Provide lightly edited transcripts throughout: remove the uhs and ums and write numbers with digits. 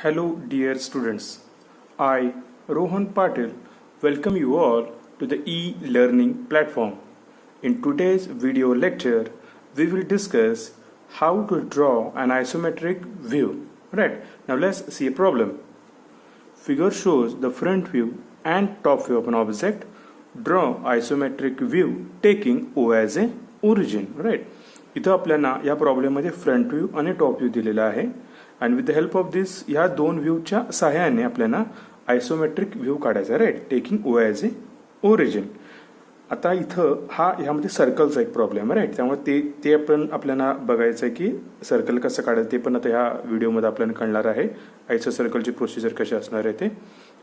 Hello, dear students. I, Rohan Patil, welcome you all to the e-learning platform. In today's video lecture, we will discuss how to draw an isometric view. Right, now let's see a problem. Figure shows the front view and top view of an object. Draw isometric view taking O as a origin. Right, इथं आपल्याला या प्रॉब्लेममध्ये front view आणि top view दिलेला आहे आणि with the help of दिस या दोन व्ह्यूच्या सहाय्याने आपल्याला आयसोमेट्रिक व्ह्यू काढायचा राईट टेकिंग ओ ॲज ए ओरिजिन. आता इथं ह्यामध्ये सर्कलचा एक प्रॉब्लेम आहे राईट, त्यामुळे ते आपण आपल्याला बघायचं आहे की सर्कल कसं काढायचं ते पण आता ह्या व्हिडिओमध्ये आपल्याला कळणार आहे. आयसो सर्कलची प्रोसिजर कशी असणार आहे ते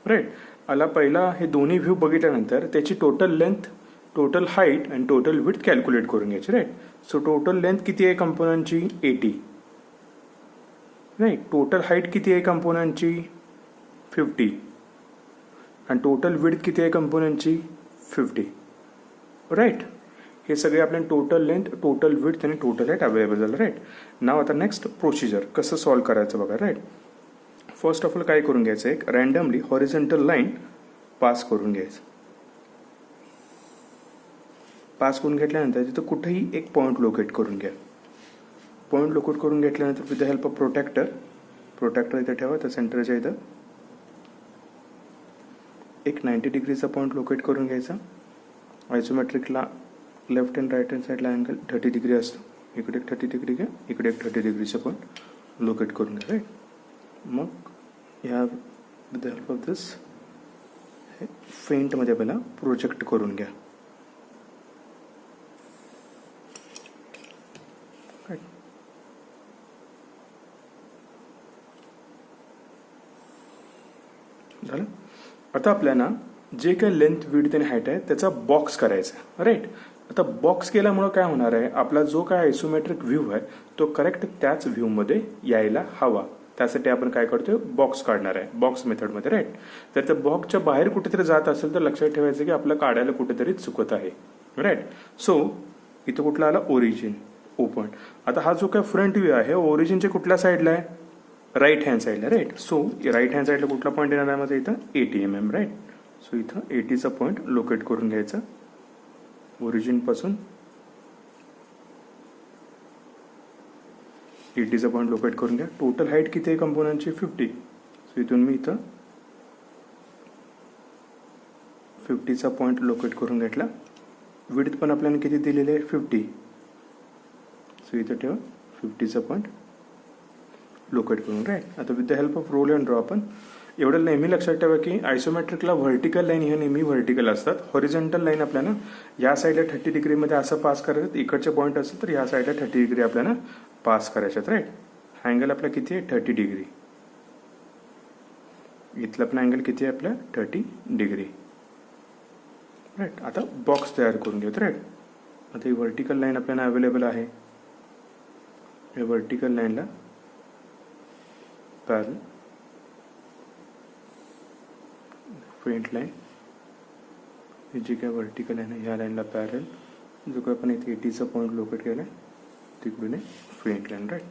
राईट. आला पहिला हे दोन्ही व्ह्यू बघितल्यानंतर त्याची टोटल लेंथ, टोटल हाईट आणि टोटल विड्थ कॅल्क्युलेट करून घ्यायची राईट. सो टोटल लेंथ किती आहे कंपोनंटची 80 राईट. टोटल हाईट किती आहे कंपोनंटची 50 आणि टोटल विड्थ किती आहे कंपोनंटची 50 राईट. हे सगळे आपल्याला टोटल लेंथ, टोटल विड्थ आणि टोटल हाईट अवेलेबल झालं राईट. नाव आता नेक्स्ट प्रोसिजर कसं सॉल्व्ह करायचं बघा राईट. फर्स्ट ऑफ ऑल काय करून घ्यायचं, एक रँडमली हॉरिझॉन्टल लाईन पास करून घ्यायचं. पास करून घेतल्यानंतर तिथं कुठेही एक पॉईंट लोकेट करून घ्या. पॉईंट लोकेट करून घेतल्यानंतर with the help of protractor इथं ठेवा. तर सेंटरच्या इथं एक 90 डिग्रीचा पॉईंट लोकेट करून घ्यायचा. आयसोमेट्रिकला लेफ्ट अँड राईट हँड साईडला अँगल 30 डिग्री असतो. इकडे एक 30 डिग्री घ्या, इकडे एक 30 डिग्रीचा पॉईंट लोकेट करून घ्या राईट. मग ह्या विथ द हेल्प ऑफ दिस हे फेंटमध्ये पहिला प्रोजेक्ट करून घ्या. झालं. आता आपल्याला जे काही लेंथ, विड्थ आणि हाईट आहे त्याचा बॉक्स करायचा राईट. आता बॉक्स केल्यामुळं काय होणार आहे, आपला जो काय आयसोमेट्रिक व्ह्यू आहे तो करेक्ट त्याच व्ह्यूमध्ये यायला हवा. त्यासाठी आपण काय करतोय, बॉक्स काढणार आहे बॉक्स मेथडमध्ये राईट. तर त्या बॉक्सच्या बाहेर कुठेतरी जात असेल तर लक्षात ठेवायचं की आपलं काढायला कुठेतरी चुकत आहे राईट. सो इथं कुठला आला, ओरिजिन ओपन. आता हा जो काय फ्रंट व्ह्यू आहे ओरिजिनच्या कुठल्या साईडला आहे, राईट हँड साईडला राईट. सो राईट हँड साईडला कुठला पॉईंट येणार आहे माझा, इथं 80 mm राईट. सो इथं 80चा पॉईंट लोकेट करून घ्यायचा. ओरिजिन पासून 80चा पॉईंट लोकेट करून घ्या. टोटल हाईट किती आहे कंपोनंटची 50. सो इथून मी इथं 50चा पॉईंट लोकेट करून घेतला. विड्थ पण आपल्याला किती दिलेले आहे 50. सो इथं ठेवा 50चा पॉईंट लोकेट करून राईट. आता with the help of roll and draw आपण एवढं नेहमी लक्षात ठेवा की आयसोमेट्रिकला व्हर्टिकल लाईन ह्या नेहमी व्हर्टिकल असतात. हॉरिझॉन्टल लाईन आपल्याला या साईडला 30 डिग्रीमध्ये असं पास करायचं. इकडचे पॉईंट असेल तर या साईडला 30 डिग्री आपल्याला पास करायच्यात राईट. अँगल आपला किती आहे 30 डिग्री. इथला पण अँगल किती आहे आपला 30 डिग्री राईट. आता बॉक्स तयार करून घेतो राईट. आता ही व्हर्टिकल लाईन आपल्याला अवेलेबल आहे. या व्हर्टिकल लाईनला पॅरल फेंट लाईन, ही जी काय व्हर्टिकल लाईन आहे ह्या लाईनला पॅरल, जो काय आपण इथे 80चा पॉईंट लोकेट केला आहे तिकडून फेंट लाईन राईट.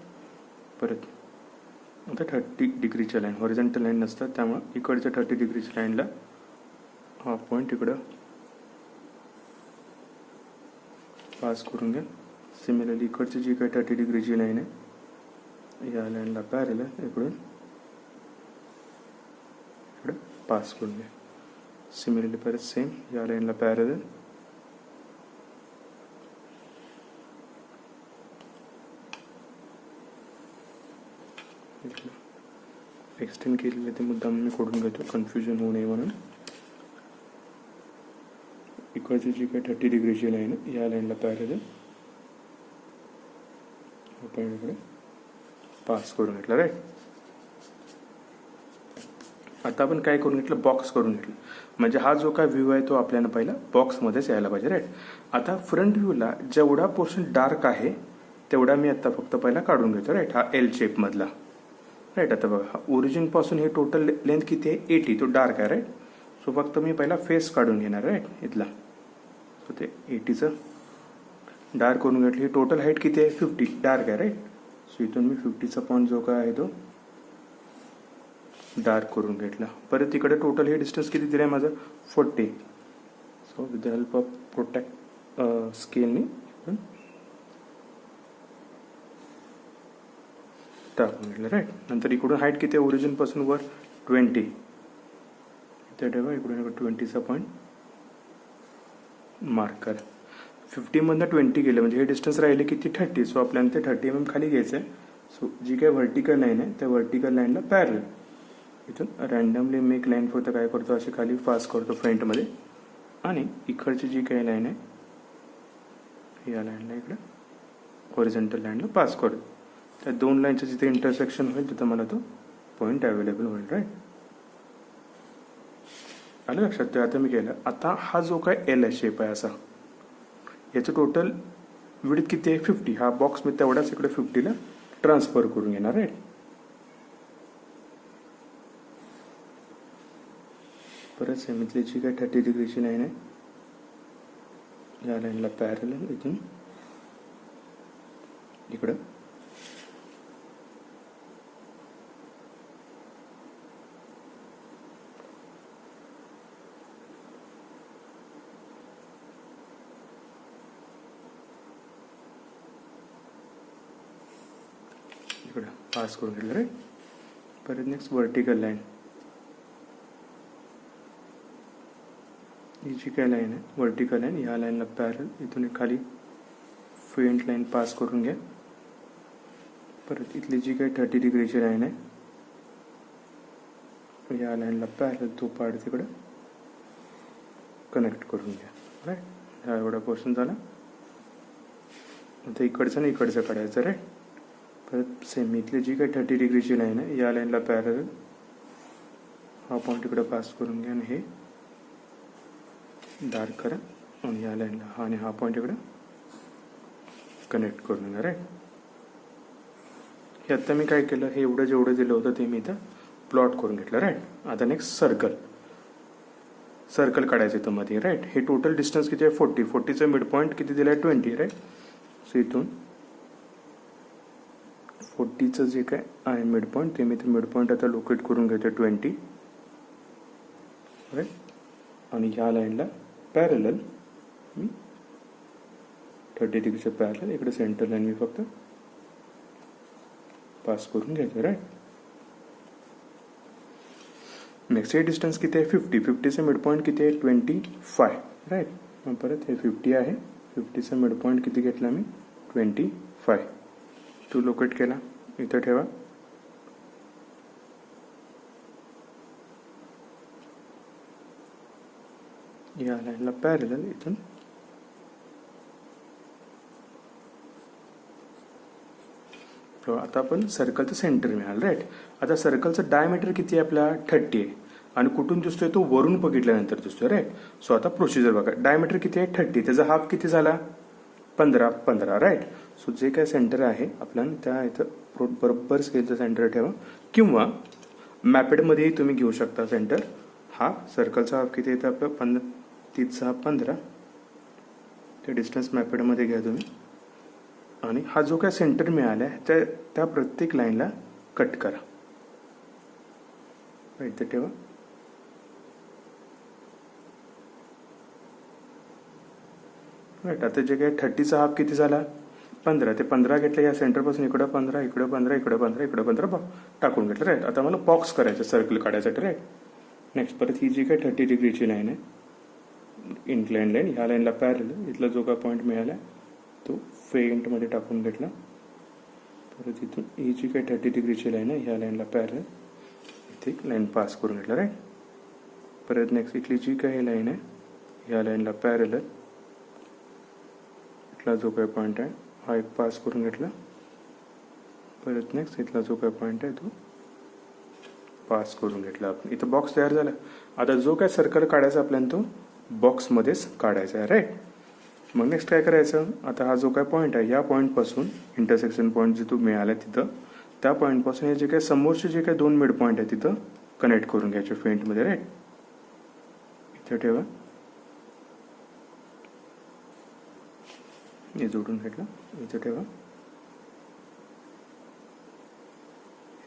परत आता 30 डिग्रीच्या लाईन, हॉरिझॉन्टल लाईन नसतात त्यामुळे इकडच्या 30 डिग्रीच्या लाईनला हा पॉईंट इकडं पास करून घ्या. सिमिलरली इकडची जी काय 30 डिग्रीची लाईन आहे या लाईनला पॅरल आहे, इकडून इकडं पास करून घ्या. सिमिलरली परत सेम या लाईनला पॅरल एक्सटेंड केलेले ते मुद्दाम मी खोडून घेतो कन्फ्युजन होऊ नये म्हणून. इकडची जी काही 30 डिग्रीची लाईन आहे या लाईनला पॅरल आपण इकडे पास करून घेतला राईट. आता आपण काय करून घेतलं, बॉक्स करून घेतलं. म्हणजे हा जो काय व्ह्यू आहे तो आपल्याला पहिला बॉक्समध्येच यायला पाहिजे राईट. आता फ्रंट व्ह्यूला जेवढा पोर्शन डार्क आहे तेवढा मी आता फक्त पहिला काढून घेतो राईट. हा एल शेपमधला राईट. आता बघा हा ओरिजिनपासून हे टोटल लेंथ किती आहे 80, तो डार्क आहे राईट. सो फक्त मी पहिला फेस काढून घेणार राईट इथला. सो ते 80चं डार्क करून घेतलं. ही टोटल हाईट किती आहे 50, डार्क आहे राईट. सो इथून मी 50चा पॉईंट जो काय आहे तो डार्क करून घेतला. परत इकडे टोटल हे डिस्टन्स किती दिलं आहे माझं 40. So with the help of protect स्केलनी टाकून घेतलं राईट. नंतर इकडून हाईट किती आहे ओरिजिनपासून वर 20. इथे ठेवा इकडून 20चा पॉईंट मार्क करा. 50मधनं 20 गेलं म्हणजे हे डिस्टन्स राहिले किती 30. सो आपल्याला ते 30 mm खाली घ्यायचं आहे. सो जी काय व्हर्टिकल लाईन आहे त्या व्हर्टिकल लाईनला पॅरल इथून रँडमली मी एक लाईन फक्त काय करतो अशी खाली पास करतो फ्रंटमध्ये आणि इकडची जी काही लाईन आहे या लाईनला इकडे हॉरिझॉन्टल लाईनला पास करतो. त्या दोन लाईनचं जिथे इंटरसेक्शन होईल तिथं मला तो पॉईंट अवेलेबल होईल राईट. आलं लक्षात. ते आता मी केलं. आता हा जो काय एल आहे शेप आहे असा याचं टोटल विड्थ किती आहे 50. हा बॉक्स मी तेवढाच इकडे 50ला ट्रान्सफर करून घेणार राईट. परत सेमीतली जी काय 30 डिग्रीची लाईन आहे या लाईनला पॅरलल इथून इकडं पास करून घेतलं राईट. परत नेक्स्ट व्हर्टिकल लाईन ही जी काय लाईन आहे व्हर्टिकल लाईन या लाईनला पॅरल इथून खाली फेंट लाईन पास करून घ्या. परत इथली जी काही 30 डिग्रीची लाईन आहे या लाईनला पॅरल तो पार्ट तिकडं कनेक्ट करून घ्या राईट. हा एवढा पोर्शन झाला. आता इकडचं आणि इकडचं काढायचं राईट. परत सेम इथली जी काही 30 डिग्रीची लाईन आहे या लाईनला पॅरल हा पॉईंट इकडे पास करून घ्या आणि हे डार्क करा आणि या लाईनला हा आणि हा पॉईंट इकडे कनेक्ट करून घ्या राईट. हे आता मी काय केलं हे एवढं जेवढं दिलं होतं ते मी इथं प्लॉट करून घेतलं राईट. आता नेक्स्ट सर्कल काढायचं इथं मध्ये राईट. हे टोटल डिस्टन्स किती आहे 40चं मिड पॉईंट किती दिलं आहे 20 राईट. सो इथून 40चं जे काय आहे मिड पॉईंट ते मी ते मिड पॉईंट आता लोकेट करून घेतो 20 राईट. आणि ह्या लाईनला पॅरलल मी 30 डिग्रीचं पॅरलल इकडे सेंटर लाईन मी फक्त पास करून घ्यायचं राईट. नेक्स्ट हे डिस्टन्स किती आहे 50चं मिड पॉईंट किती आहे 25 राईट. मग परत हे 50 आहे 50चा मिड पॉईंट किती घेतला मी 25. तो लोकेट केला इथं ठेवा. या लाईनला पॅरलल इथून आता आपण सर्कलचं सेंटर मिळालं राईट. आता सर्कलचं डायमीटर किती आहे आपला 30 आहे आणि कुठून दिसतोय तो वरून बघितल्यानंतर दिसतोय राईट. सो आता प्रोसिजर बघा. डायमीटर किती आहे 30 त्याचा हाफ किती झाला 15 राईट. सो जे काय सेंटर आहे आपल्याला त्या इथं बरोबर स्केलचं सेंटर ठेवा किंवा मॅपेडमध्येही तुम्ही घेऊ शकता सेंटर. हा सर्कलचा हाफ किती येतं आपलं 30चा 15 ते डिस्टन्स मॅपेडमध्ये घ्या तुम्ही आणि हा जो काय सेंटर मिळाला आहे त्या प्रत्येक लाईनला कट करा राईट. ते ठेवा. राईट. आता जे काय 30चा हाफ किती झाला 15 ते 15 घेतलं या सेंटरपासून इकडं 15 इकडं 15 इकडं 15 इकडं 15 टाकून घेतलं राईट. आता मला बॉक्स करायचं सर्कल काढायसाठी राईट. नेक्स्ट परत ही जी काय 30 डिग्रीची लाईन आहे इन्क्लाइन लाईन ह्या लाईनला पॅरल इथला जो काय पॉईंट मिळाला तो फेंटमध्ये टाकून घेतला. परत इथून ही जी काही 30 डिग्रीची लाईन आहे ह्या लाईनला पॅरल इथे एक लाईन पास करून घेतला राईट. परत नेक्स्ट इथली जी काही लाईन आहे ह्या लाईनला पॅरल इथला जो काही पॉईंट आहे हा एक पास करून घेतला. परत नेक्स्ट इथला जो काही पॉईंट आहे तो पास करून घेतला. आपण इथं बॉक्स तयार झाला. आता जो काय सर्कल काढायचा आपल्याला तो बॉक्समध्येच काढायचा आहे राईट. मग नेक्स्ट काय करायचं आता हा जो काय पॉईंट आहे या पॉईंटपासून इंटरसेक्शन पॉईंट जो मिळाला तिथं त्या पॉईंटपासून हे जे काही समोरचे जे काही दोन मिड पॉईंट आहे तिथं कनेक्ट करून घ्यायचे फेंटमध्ये राईट. इथे ठेवा. हे जोडून घेतलं इथे ठेवा.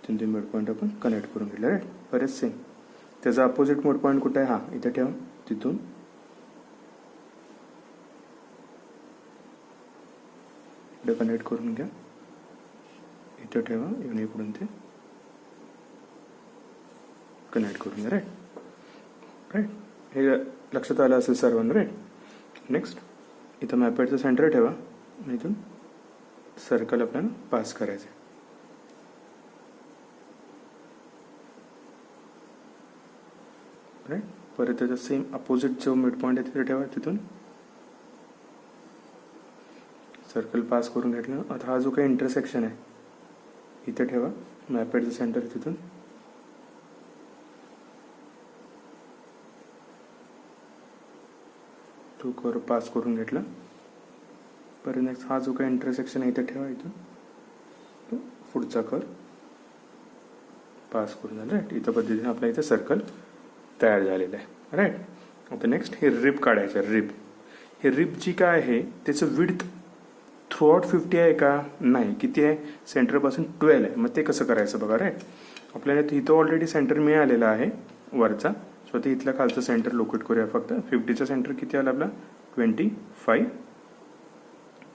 तिथून ते मिड पॉईंट आपण कनेक्ट करून घेतलं राईट. परत सेम त्याचा अपोजिट मिड पॉईंट कुठे आहे, हा इथे ठेवा, तिथून इकडे कनेक्ट करून घ्या, इथे ठेवा आणि इकडून ते कनेक्ट करून घ्या राईट. राईट, हे लक्षात आलं असेल सर्वांना राईट. नेक्स्ट इथं मॅपॅडचं सेंटर ठेवा आणि इथून सर्कल आपल्याला पास करायचं आहे. राईट, परत त्याचा सेम अपोजिट जो मिड पॉईंट आहे तिथे ठेवा, तिथून सर्कल पास करून घेतलं. आता हा जो काही इंटरसेक्शन आहे इथे ठेवा, मॅपॅडचं सेंटर तिथून तो कर्व पास करून घेतला. परत नेक्स्ट हा जो काही इंटरसेक्शन आहे इथे ठेवा, इथून पुढचा कर्व पास करून झाला राईट. इथं पद्धतीने आपल्या इथे सर्कल तयार झालेलं आहे राईट. आता नेक्स्ट हे रिब काढायचं आहे. रिब, हे रिब जी काय आहे त्याचं विड्थ थ्रूआउट 50 आहे का, नाही. किती आहे, सेंटरपासून 12 आहे. मग ते कसं करायचं बघा राईट. आपल्याला इथं ऑलरेडी सेंटर मिळालेला आहे वरचा, सो ते इथलं खालचं सेंटर लोकेट करूया. फक्त 50चा सेंटर किती आला आपला 25,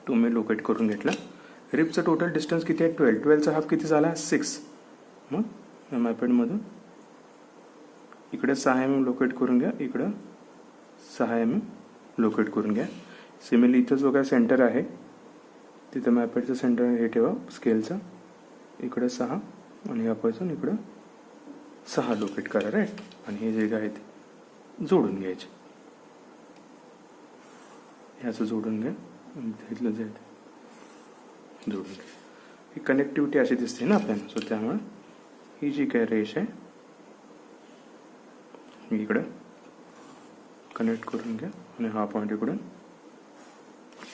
तो मी लोकेट करून घेतला. रिबचं टोटल डिस्टन्स किती आहे 12, 12चा हाफ किती झाला 6. मग या मॅपॅडमधून इकडे 6 mm लोकेट करून घ्या, इकडं 6 mm लोकेट करून घ्या. सिमिलरली इथं जो काय सेंटर आहे तिथं मॅपॅडचं सेंटर हे ठेवा स्केलचं, इकडं 6 आणि यापासून इकडं 6 लोकेट करा राईट. आणि हे जे आहे ते जोडून घ्यायचे, ह्याचं जोडून घ्या, इथलं जे आहे ते जोडून घ्या. ही कनेक्टिव्हिटी अशी दिसते ना आपल्याला, सो त्यामुळे ही जी काय रेष आहे इकडं कनेक्ट करून घ्या आणि हा पॉईंट इकडून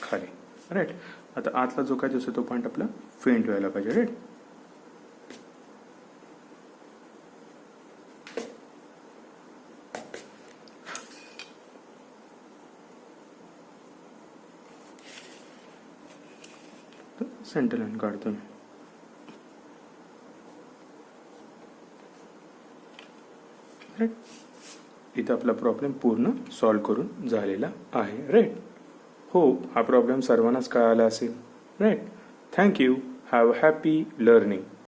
खाली राईट. आता आतला जो काय दिसतो तो पॉईंट आपला फेंट व्हायला पाहिजे राईट. सेंटर लाईन काढतो मी राईट. इथं आपला प्रॉब्लेम पूर्ण सॉल्व्ह करून झालेला आहे राईट. होप हा प्रॉब्लेम सर्वांनाच कळाला असेल right. Thank you. Have a happy learning.